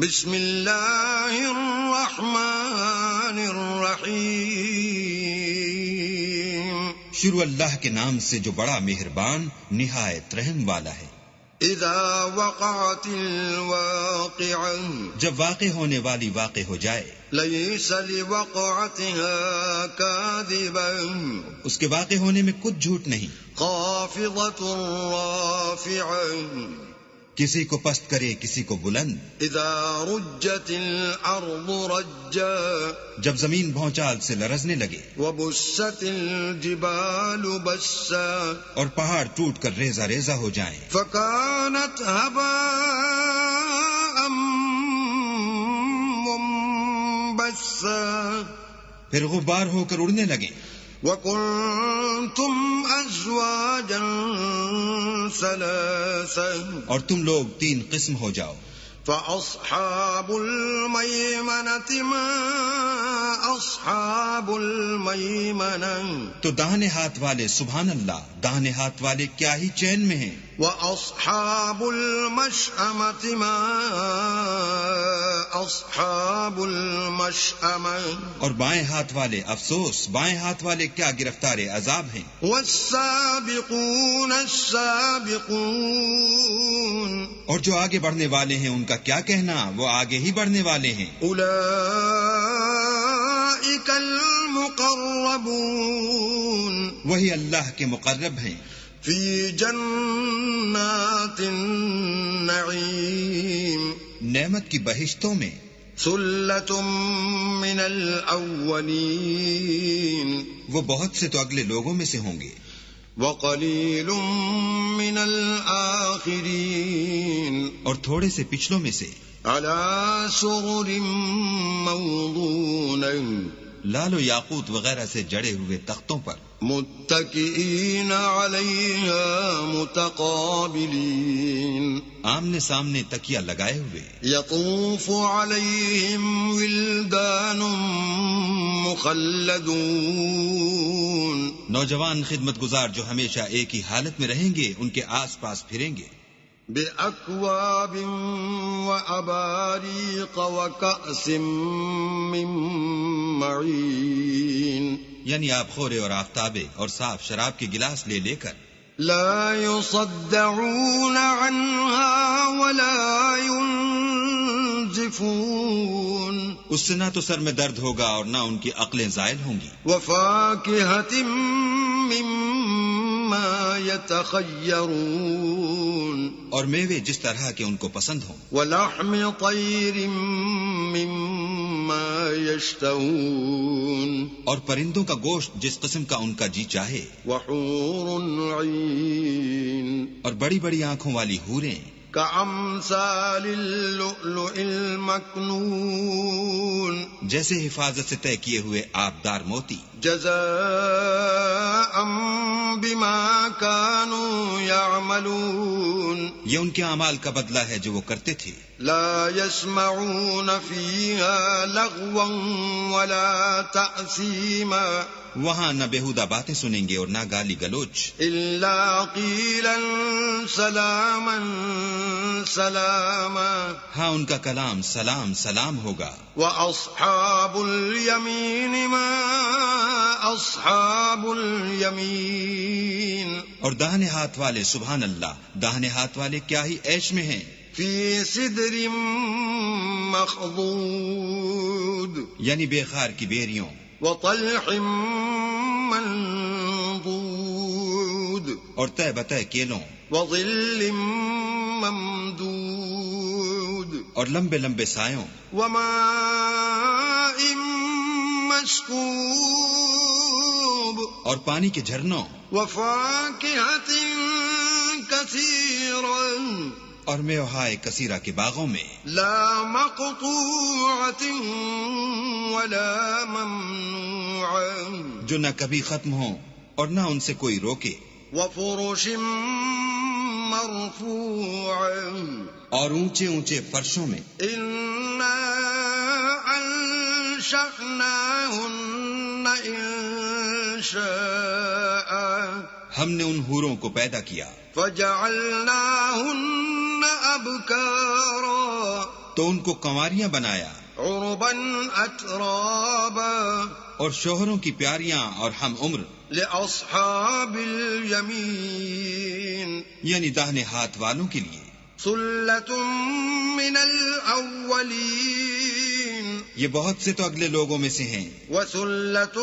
بسم اللہ الرحمن الرحیم، شروع اللہ کے نام سے جو بڑا مہربان نہایت رحم والا ہے۔ اذا وقعت الواقعہ، جب واقع ہونے والی واقع ہو جائے، لیس لوقعتها کاذبا، اس کے واقع ہونے میں کچھ جھوٹ نہیں، خافضۃ رافعہ، کسی کو پست کرے کسی کو بلند، اذا رجت الارض رجا، جب زمین بھونچال سے لرزنے لگے، وبست الجبال بسا، اور پہاڑ ٹوٹ کر ریزہ ریزہ ہو جائیں، فكانت هباء منبثا، پھر غبار ہو کر اڑنے لگیں، وكنتم ازواجا ثلاثا، اور تم لوگ 3 قسم ہو جاؤ، فأصحاب المیمنة ما اصحاب المیمنة، تو داہنے ہاتھ والے سبحان اللہ، داہنے ہاتھ والے کیا ہی چین میں ہیں، وأصحاب المشأمة ما اصحاب المشأمة، اور بائیں ہاتھ والے افسوس، بائیں ہاتھ والے کیا گرفتار عذاب ہیں، والسابقون السابقون، اور جو آگے بڑھنے والے ہیں ان کا کیا کہنا، وہ آگے ہی بڑھنے والے ہیں، اولئک المقربون، وہی اللہ کے مقرب ہیں، فی جنات النعیم، نعمت کی بہشتوں میں، ثلۃ من الاولین، وہ بہت سے تو اگلے لوگوں میں سے ہوں گے، وقلیل من الآخرین، اور تھوڑے سے پچھلوں میں سے، علی سرر موضونہ، لال و یاقوت وغیرہ سے جڑے ہوئے تختوں پر، متکئین علیہا متقابلین، آمنے سامنے تکیہ لگائے ہوئے، یطوف علیہم ولدان مخلدون، نوجوان خدمت گزار جو ہمیشہ ایک ہی حالت میں رہیں گے ان کے آس پاس پھریں گے، بأکواب وأباریق وکأس من معین، یعنی آپ خورے اور آفتابے اور صاف شراب کے گلاس لے لے کر، لا يصدعون عنها ولا ينزفون، اس سے نہ تو سر میں درد ہوگا اور نہ ان کی عقلیں زائل ہوں گی، وفاکہۃ مما یتخیرون، اور میوے جس طرح کے ان کو پسند ہوں، ولحم طیر مما یشتہون، اور پرندوں کا گوشت جس قسم کا ان کا جی چاہے، وحور عین، اور بڑی بڑی آنکھوں والی حوریں، کامثال اللؤلؤ المکنون، جیسے حفاظت سے طے کیے ہوئے آبدار موتی، جزاء بما كانوا يعملون، یہ ان کے اعمال کا بدلہ ہے جو وہ کرتے تھے، لا يسمعون فيها لغوا ولا تأثیما، وہاں نہ بےہودہ باتیں سنیں گے اور نہ گالی گلوچ، الا قیلا سلاما سلاما، ہاں ان کا کلام سلام سلام ہوگا، واصحاب الیمین ما اصحاب الیمین، اور داہنے ہاتھ والے سبحان اللہ، داہنے ہاتھ والے کیا ہی عیش میں ہیں، فی سدر مخضود، یعنی بے خار کی بیریوں، وطلح منضود، اور طے بتہ کیلوں، وظل ممدود، اور لمبے لمبے سایوں، وماء مسکوب، اور پانی کے جھرنوں، وفاکہۃ کثیرہ، اور میوہائے کثیرہ کے باغوں میں، لا مقطوعۃ ولا ممنوعۃ، جو نہ کبھی ختم ہوں اور نہ ان سے کوئی روکے، وفرش مرفوعۃ، اور اونچے اونچے فرشوں میں، انا انشأناہن انشاء، ہم نے ان حوروں کو پیدا کیا فجعلناہن ابکارا، تو تو ان کو کنواریاں بنایا عربا اترابا اور شوہروں کی پیاریاں اور ہم عمر لأصحاب الیمین یعنی داہنے ہاتھ والوں کے لیے ثلۃ من الاولین یہ بہت سے تو اگلے لوگوں میں سے ہیں وثلۃ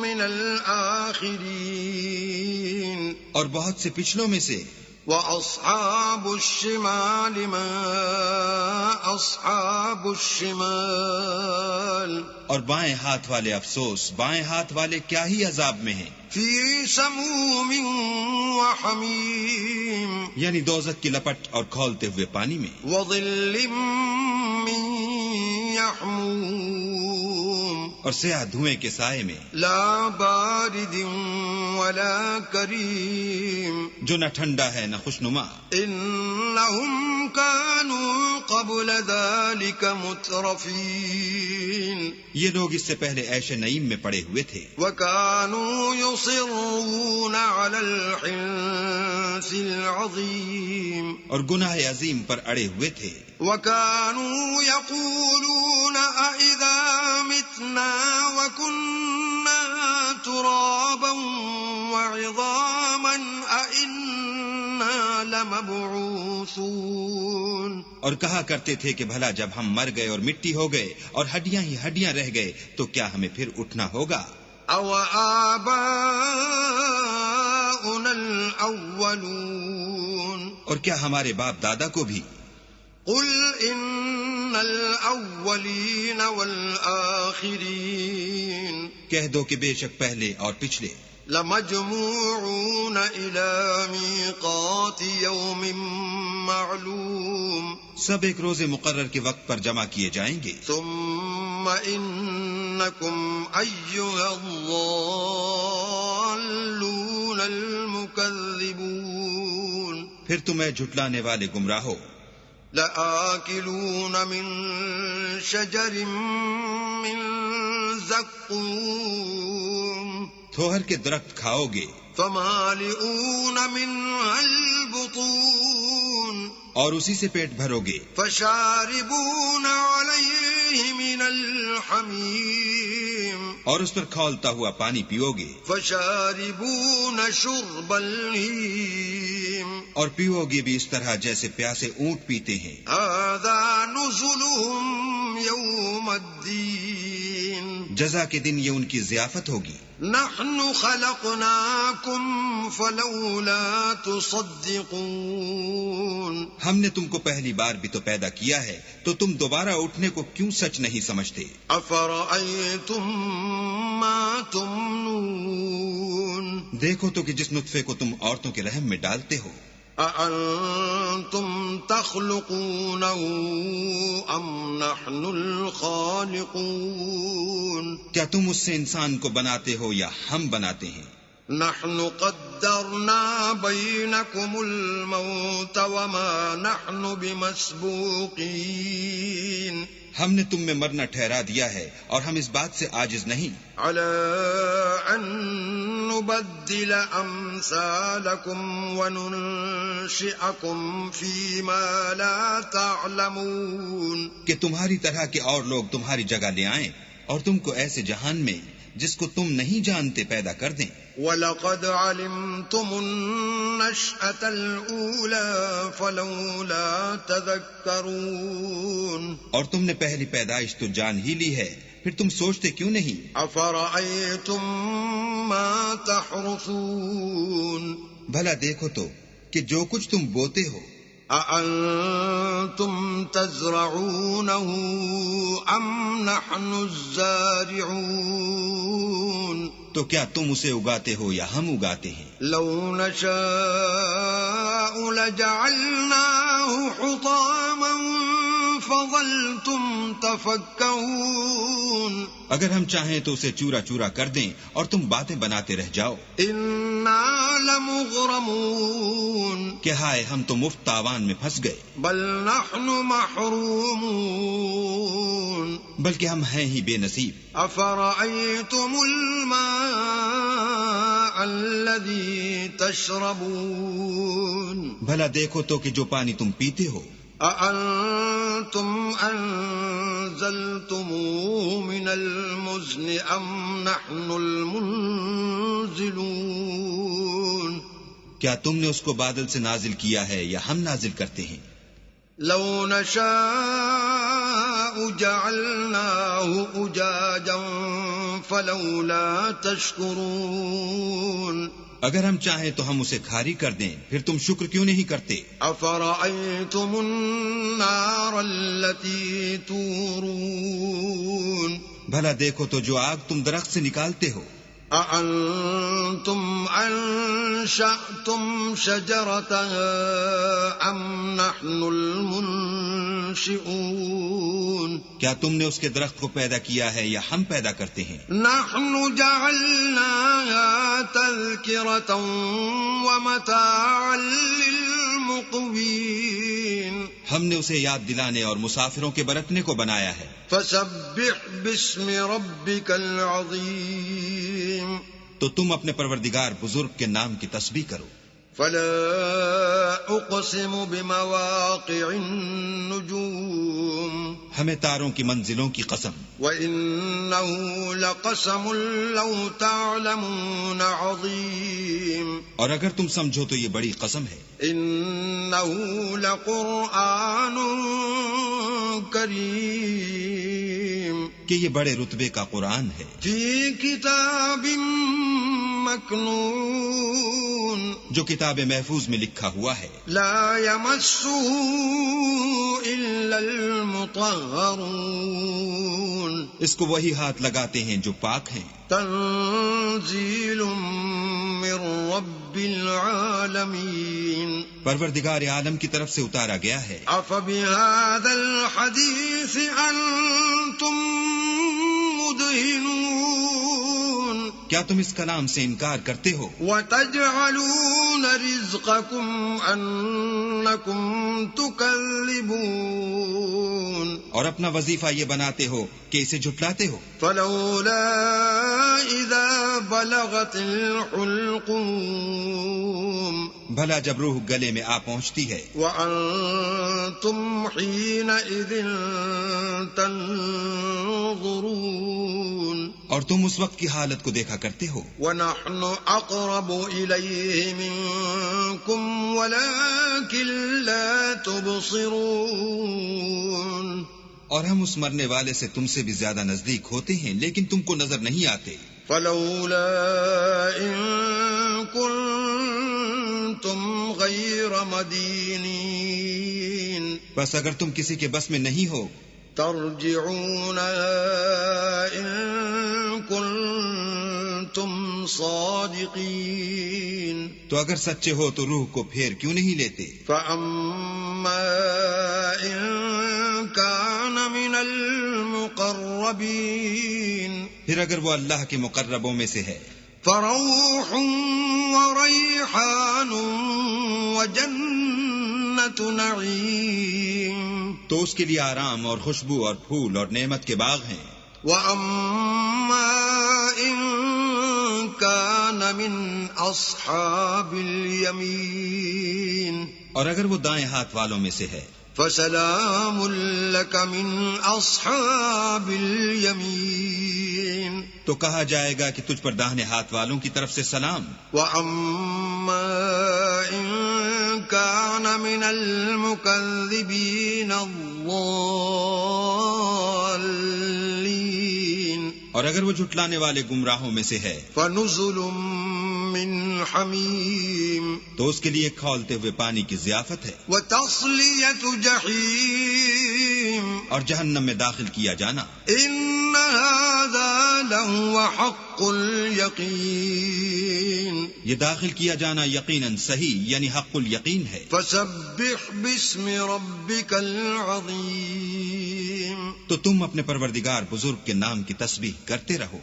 من الآخرین اور بہت سے پچھلوں میں سے وَأَصْحَابُ الشِّمَالِ مَا أَصْحَابُ الشِّمَالِ اور بائیں ہاتھ والے افسوس بائیں ہاتھ والے کیا ہی عذاب میں ہیں فِي سَمُومٍ وَحَمِيمٍ یعنی دوزخ کی لپٹ اور کھولتے ہوئے پانی میں وَظِلٍّ مِّن يَحْمُومٍ اور سیاہ دھوئیں کے سائے میں لَا بَارِدٍ وَلَا كَرِيمٍ جو نہ ٹھنڈا ہے نہ خوشنما إِنَّهُمْ كَانُوا قَبْلَ ذَلِكَ مُتْرَفِينَ یہ لوگ اس سے پہلے عیش نعیم میں پڑے ہوئے تھے وَكَانُوا يُصِرُّونَ عَلَى الْحِنثِ الْعَظِيمِ اور گناہ عظیم پر اڑے ہوئے تھے وَكَانُوا يَقُولُونَ أَإِذَا مِتْنَا وَكُنَّا تُرَابًا وَعِظَامًا أَإِنَّا لَمَبْعُوثُونَ اور کہا کرتے تھے کہ بھلا جب ہم مر گئے اور مٹی ہو گئے اور ہڈیاں ہی ہڈیاں رہ گئے تو کیا ہمیں پھر اٹھنا ہوگا أَوْ آبَاؤُنَا الْأَوَّلُونَ اور کیا ہمارے باپ دادا کو بھی قُلْ إِنَّ الْأَوَّلِينَ وَالْآخِرِينَ کہہ دو کہ بے شک پہلے اور پچھلے لَمَجْمُوعُونَ إِلَى مِيقَاتِ يَوْمٍ مَّعْلُومٍ سب ایک روز مقرر کے وقت پر جمع کیے جائیں گے ثُمَّ إِنَّكُمْ أَيُّهَا الضَّالُّونَ الْمُكَذِّبُونَ پھر تمہیں جھٹلانے والے گمراہو لَآكِلُونَ مِن شَجَرٍ مِّن زَقُّومٍ تھوہر کے درخت کھاؤ گے فَمَالِئُونَ مِنْهَا الْبُطُونَ اور اسی سے پیٹ بھرو گے فَشَارِبُونَ عَلَيْهِ مِنَ الْحَمِيمِ اور اس پر کھولتا ہوا پانی پیو گے فَشَارِبُونَ شُرْبَ الْهِيمِ اور پیو گے بھی اس طرح جیسے پیاسے اونٹ پیتے ہیں هَذَا نُزُلُهُمْ يَوْمَ الدِّينِ جزا کے دن یہ ان کی ضیافت ہوگی نحن خلقناكم فلولا تصدقون ہم نے تم کو پہلی بار بھی تو پیدا کیا ہے تو تم دوبارہ اٹھنے کو کیوں سچ نہیں سمجھتے افرأيتم ما تمنون دیکھو تو کہ جس نطفے کو تم عورتوں کے رحم میں ڈالتے ہو أأنتم تخلقونه أم نحن الخالقون کیا تم اس سے انسان کو بناتے ہو یا ہم بناتے ہیں نحن قدرنا بينكم الموت وما نحن بمسبوقين ہم نے تم میں مرنا ٹھہرا دیا ہے اور ہم اس بات سے عاجز نہیں على أن نبدل أمثالكم وننشئكم فيما لا تعلمون کہ تمہاری طرح کے اور لوگ تمہاری جگہ لے آئیں اور تم کو ایسے جہان میں جس کو تم نہیں جانتے پیدا کر دیں وَلَقَدْ عَلِمْتُمُ النَّشْأَةَ الْأُولَى فَلَوْلَا تَذَكَّرُونَ اور تم نے پہلی پیدائش تو جان ہی لی ہے پھر تم سوچتے کیوں نہیں أَفَرَأَيْتُم مَّا تَحْرُثُونَ بھلا دیکھو تو کہ جو کچھ تم بوتے ہو أَأَنتُمْ تَزْرَعُونَهُ أَمْ نَحْنُ الزَّارِعُونَ تو کیا تم اسے اگاتے ہو یا ہم اگاتے ہیں لَوْ نَشَاءُ لَجَعَلْنَاهُ حُطَامًا فَظَلْتُمْ تَفَكَّهُونَ اگر ہم چاہیں تو اسے چورا چورا کر دیں اور تم باتیں بناتے رہ جاؤ إِنَّا لَمُغْرَمُونَ کہ ہائے ہم تو مفت تاوان میں پھنس گئے بل نحن محرومون بلکہ ہم ہیں ہی بے نصیب أفرأيتم الماء الذي تشربون بھلا دیکھو تو کہ جو پانی تم پیتے ہو أأنتم أنزلتموه من المزن أم نحن المنزلون کیا تم نے اس کو بادل سے نازل کیا ہے یا ہم نازل کرتے ہیں؟ لو نشاء جعلناه أجاجا فلولا تشكرون اگر ہم چاہیں تو ہم اسے کھاری کر دیں، پھر تم شکر کیوں نہیں کرتے؟ أفرأيتم النار التي تورون بھلا دیکھو تو جو آگ تم درخت سے نکالتے ہو، أأنتم أنشأتم شجرتها أم نحن المنشئون کیا تم نے اس کے درخت کو پیدا کیا ہے یا ہم پیدا کرتے ہیں؟ نحن جعلناها تذكرة ومتاعا للمقوين ہم نے اسے یاد دلانے اور مسافروں کے برتنے کو بنایا ہے۔ فسبح باسم ربك العظيم تو تم اپنے پروردگار بزرگ کے نام کی تسبیح کرو۔ فلا اقسم بمواقع النجوم ہمیں تاروں کی منزلوں کی قسم، وإنه لقسم لو تعلمون عظيم اور اگر تم سمجھو تو یہ بڑی قسم ہے۔ إنه لقرآن کریم کہ یہ بڑے رتبے کا قرآن ہے، فی کتاب مکنون جو کتاب محفوظ میں لکھا ہوا ہے، لا یمسہ الا المطہرون اس کو وہی ہاتھ لگاتے ہیں جو پاک ہیں۔ تنزیل من رب العالمین پروردگار عالم کی طرف سے اتارا گیا ہے۔ افبہذا الحدیث انتم مدہنون کیا تم اس کلام سے انکار کرتے ہو؟ وتجعلون رزقکم انکم تکذبون اور اپنا وظیفہ یہ بناتے ہو کہ اسے جھٹلاتے ہو۔ فلولا اذا بلغت الحلقوم بھلا جب روح گلے میں آ پہنچتی ہے، وانتم حینئذ تنظرون اور تم اس وقت کی حالت کو دیکھا کرتے ہو، ونحن اقرب الیہ منکم ولکن لا تبصرون اور ہم اس مرنے والے سے تم سے بھی زیادہ نزدیک ہوتے ہیں لیکن تم کو نظر نہیں آتے۔ فلولا ان کنتم غیر مدینین بس اگر تم کسی کے بس میں نہیں ہو ترجعونها ان کنتم صادقین تو اگر سچے ہو تو روح کو پھیر کیوں نہیں لیتے؟ فاما ان کان من المقربین پھر اگر وہ اللہ کے مقربوں میں سے ہے فروح وریحان وجنت نعیم تو اس کے لیے آرام اور خوشبو اور پھول اور نعمت کے باغ ہیں۔ وَأَمَّا إِن كَانَ مِنْ أَصْحَابِ الْيَمِينِ اور اگر وہ دائیں ہاتھ والوں میں سے ہے فَسَلَامٌ لَكَ مِنْ أَصْحَابِ الْيَمِينِ تو کہا جائے گا کہ تجھ پر داہنے ہاتھ والوں کی طرف سے سلام۔ وَأَمَّا إِن كَانَ مِنَ الْمُكَذِّبِينَ الضَّالِّينَ اور اگر وہ جھٹلانے والے گمراہوں میں سے ہے فَنُزُلٌ مِّنْ حَمِيمٍ تو اس کے لیے کھولتے ہوئے پانی کی ضیافت ہے، وَتَصْلِيَةُ جَحِيمٍ اور جہنم میں داخل کیا جانا۔ إِنَّ هَذَا لَهُوَ حَقُّ الْيَقِينِ یہ داخل کیا جانا یقیناً صحیح یعنی حق الیقین ہے۔ فَسَبِّحْ بِاسْمِ رَبِّكَ الْعَظِيمِ تو تم اپنے پروردگار بزرگ کے نام کی تسبیح کرتے رہو۔